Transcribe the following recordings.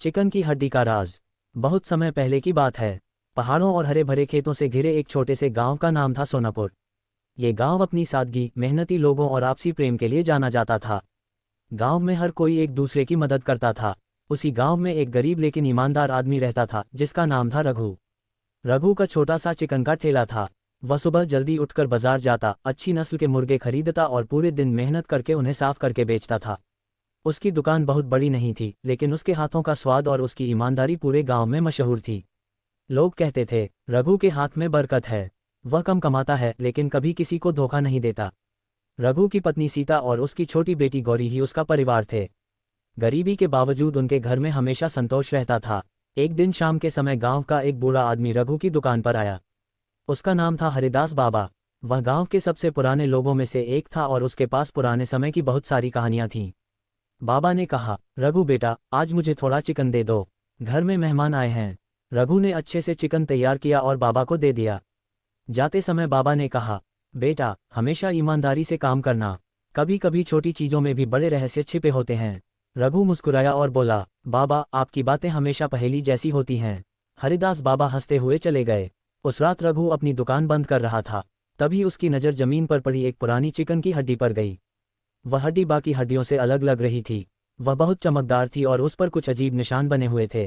Chicken की हड्डी का राज। बहुत समय पहले की बात है। पहाड़ों और हरे भरे खेतों से घिरे एक छोटे से गांव का नाम था सोनापुर। ये गांव अपनी सादगी, मेहनती लोगों और आपसी प्रेम के लिए जाना जाता था। गांव में हर कोई एक दूसरे की मदद करता था। उसी गांव में एक गरीब लेकिन ईमानदार आदमी रहता था जिसका नाम था रघु। रघु का छोटा सा चिकन का ठेला था। वह सुबह जल्दी उठकर बाजार जाता, अच्छी नस्ल के मुर्गे खरीदता और पूरे दिन मेहनत करके उन्हें साफ करके बेचता था। उसकी दुकान बहुत बड़ी नहीं थी, लेकिन उसके हाथों का स्वाद और उसकी ईमानदारी पूरे गांव में मशहूर थी। लोग कहते थे, रघु के हाथ में बरकत है। वह कम कमाता है लेकिन कभी किसी को धोखा नहीं देता। रघु की पत्नी सीता और उसकी छोटी बेटी गौरी ही उसका परिवार थे। गरीबी के बावजूद उनके घर में हमेशा संतोष रहता था। एक दिन शाम के समय गांव का एक बूढ़ा आदमी रघु की दुकान पर आया। उसका नाम था हरिदास बाबा। वह गांव के सबसे पुराने लोगों में से एक था और उसके पास पुराने समय की बहुत सारी कहानियां थीं। बाबा ने कहा, रघु बेटा, आज मुझे थोड़ा चिकन दे दो, घर में मेहमान आए हैं। रघु ने अच्छे से चिकन तैयार किया और बाबा को दे दिया। जाते समय बाबा ने कहा, बेटा, हमेशा ईमानदारी से काम करना। कभी कभी छोटी चीज़ों में भी बड़े रहस्य छिपे होते हैं। रघु मुस्कुराया और बोला, बाबा, आपकी बातें हमेशा पहेली जैसी होती हैं। हरिदास बाबा हंसते हुए चले गए। उस रात रघु अपनी दुकान बंद कर रहा था। तभी उसकी नज़र जमीन पर पड़ी एक पुरानी चिकन की हड्डी पर गई। वह हड्डी बाकी हड्डियों से अलग लग रही थी। वह बहुत चमकदार थी और उस पर कुछ अजीब निशान बने हुए थे।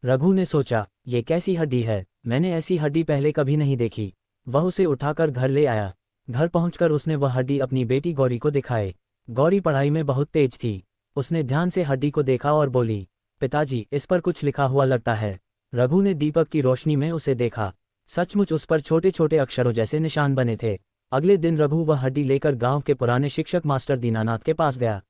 रघु ने सोचा, ये कैसी हड्डी है? मैंने ऐसी हड्डी पहले कभी नहीं देखी। वह उसे उठाकर घर ले आया। घर पहुंचकर उसने वह हड्डी अपनी बेटी गौरी को दिखाई। गौरी पढ़ाई में बहुत तेज थी। उसने ध्यान से हड्डी को देखा और बोली, पिताजी, इस पर कुछ लिखा हुआ लगता है। रघु ने दीपक की रोशनी में उसे देखा। सचमुच उस पर छोटे छोटे अक्षरों जैसे निशान बने थे। अगले दिन रघु वह हड्डी लेकर गांव के पुराने शिक्षक मास्टर दीनानाथ के पास गया।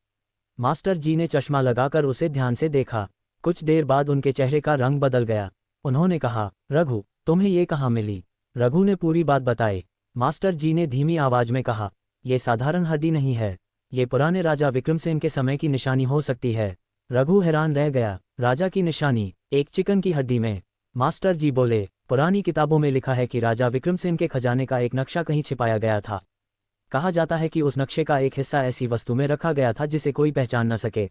मास्टर जी ने चश्मा लगाकर उसे ध्यान से देखा। कुछ देर बाद उनके चेहरे का रंग बदल गया। उन्होंने कहा, रघु, तुम्हें ये कहाँ मिली? रघु ने पूरी बात बताई। मास्टर जी ने धीमी आवाज में कहा, यह साधारण हड्डी नहीं है। ये पुराने राजा विक्रमसेन के समय की निशानी हो सकती है। रघु हैरान रह गया। राजा की निशानी एक चिकन की हड्डी में? मास्टर जी बोले, पुरानी किताबों में लिखा है कि राजा विक्रमसेन के खजाने का एक नक्शा कहीं छिपाया गया था। कहा जाता है कि उस नक्शे का एक हिस्सा ऐसी वस्तु में रखा गया था जिसे कोई पहचान न सके।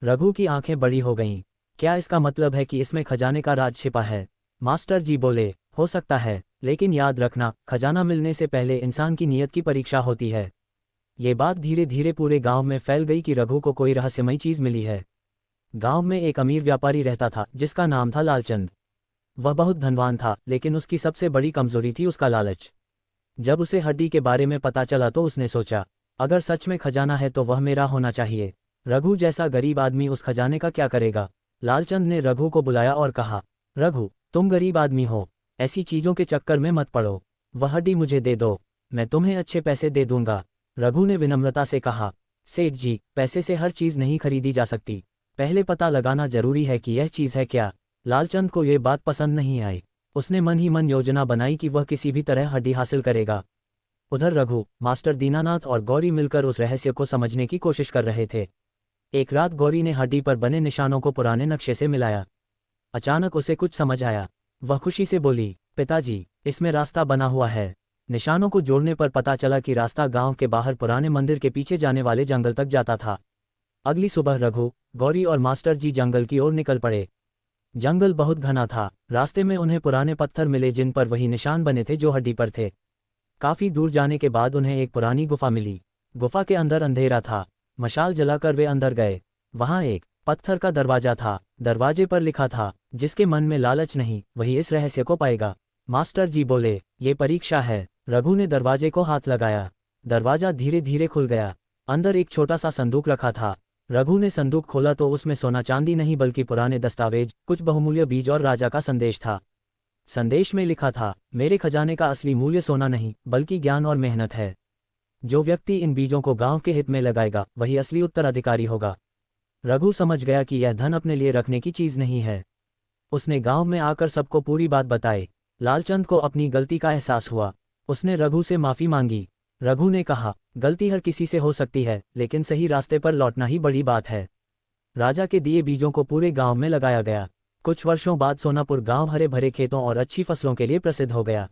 रघु की आंखें बड़ी हो गईं। क्या इसका मतलब है कि इसमें खजाने का राज छिपा है? मास्टर जी बोले, हो सकता है, लेकिन याद रखना, खजाना मिलने से पहले इंसान की नीयत की परीक्षा होती है। ये बात धीरे धीरे पूरे गांव में फैल गई कि रघु को कोई रहस्यमयी चीज मिली है। गांव में एक अमीर व्यापारी रहता था जिसका नाम था लालचंद। वह बहुत धनवान था, लेकिन उसकी सबसे बड़ी कमजोरी थी उसका लालच। जब उसे हड्डी के बारे में पता चला तो उसने सोचा, अगर सच में खजाना है तो वह मेरा होना चाहिए। रघु जैसा गरीब आदमी उस खजाने का क्या करेगा? लालचंद ने रघु को बुलाया और कहा, रघु, तुम गरीब आदमी हो, ऐसी चीजों के चक्कर में मत पड़ो। वह हड्डी मुझे दे दो, मैं तुम्हें अच्छे पैसे दे दूंगा। रघु ने विनम्रता से कहा, सेठ जी, पैसे से हर चीज नहीं खरीदी जा सकती। पहले पता लगाना जरूरी है कि यह चीज है क्या। लालचंद को यह बात पसंद नहीं आई। उसने मन ही मन योजना बनाई कि वह किसी भी तरह हड्डी हासिल करेगा। उधर रघु, मास्टर दीनानाथ और गौरी मिलकर उस रहस्य को समझने की कोशिश कर रहे थे। एक रात गौरी ने हड्डी पर बने निशानों को पुराने नक्शे से मिलाया। अचानक उसे कुछ समझ आया। वह खुशी से बोली, पिताजी, इसमें रास्ता बना हुआ है। निशानों को जोड़ने पर पता चला कि रास्ता गांव के बाहर पुराने मंदिर के पीछे जाने वाले जंगल तक जाता था। अगली सुबह रघु, गौरी और मास्टर जी जंगल की ओर निकल पड़े। जंगल बहुत घना था। रास्ते में उन्हें पुराने पत्थर मिले जिन पर वही निशान बने थे जो हड्डी पर थे। काफी दूर जाने के बाद उन्हें एक पुरानी गुफा मिली। गुफा के अंदर अंधेरा था। मशाल जलाकर वे अंदर गए। वहां एक पत्थर का दरवाजा था। दरवाजे पर लिखा था, जिसके मन में लालच नहीं, वही इस रहस्य को पाएगा। मास्टर जी बोले, ये परीक्षा है। रघु ने दरवाजे को हाथ लगाया। दरवाजा धीरे धीरे खुल गया। अंदर एक छोटा सा संदूक रखा था। रघु ने संदूक खोला तो उसमें सोना चांदी नहीं बल्कि पुराने दस्तावेज, कुछ बहुमूल्य बीज और राजा का संदेश था। संदेश में लिखा था, मेरे खजाने का असली मूल्य सोना नहीं बल्कि ज्ञान और मेहनत है। जो व्यक्ति इन बीजों को गांव के हित में लगाएगा वही असली उत्तराधिकारी होगा। रघु समझ गया कि यह धन अपने लिए रखने की चीज नहीं है। उसने गांव में आकर सबको पूरी बात बताई। लालचंद को अपनी गलती का एहसास हुआ। उसने रघु से माफी मांगी। रघु ने कहा, गलती हर किसी से हो सकती है, लेकिन सही रास्ते पर लौटना ही बड़ी बात है। राजा के दिए बीजों को पूरे गांव में लगाया गया। कुछ वर्षों बाद सोनापुर गांव हरे भरे खेतों और अच्छी फसलों के लिए प्रसिद्ध हो गया।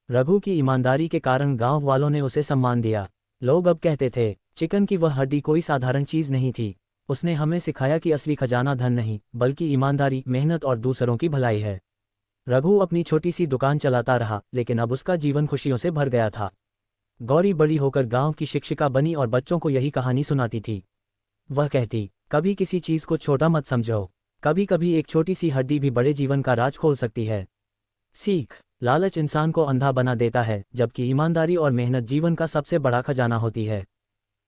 रघु की ईमानदारी के कारण गांव वालों ने उसे सम्मान दिया। लोग अब कहते थे, चिकन की वह हड्डी कोई साधारण चीज नहीं थी, उसने हमें सिखाया कि असली खजाना धन नहीं, बल्कि ईमानदारी, मेहनत और दूसरों की भलाई है। रघु अपनी छोटी सी दुकान चलाता रहा, लेकिन अब उसका जीवन खुशियों से भर गया था। गौरी बड़ी होकर गांव की शिक्षिका बनी और बच्चों को यही कहानी सुनाती थी। वह कहती, कभी किसी चीज को छोटा मत समझो, कभी कभी एक छोटी सी हड्डी भी बड़े जीवन का राज खोल सकती है। सीख, लालच इंसान को अंधा बना देता है, जबकि ईमानदारी और मेहनत जीवन का सबसे बड़ा खजाना होती है।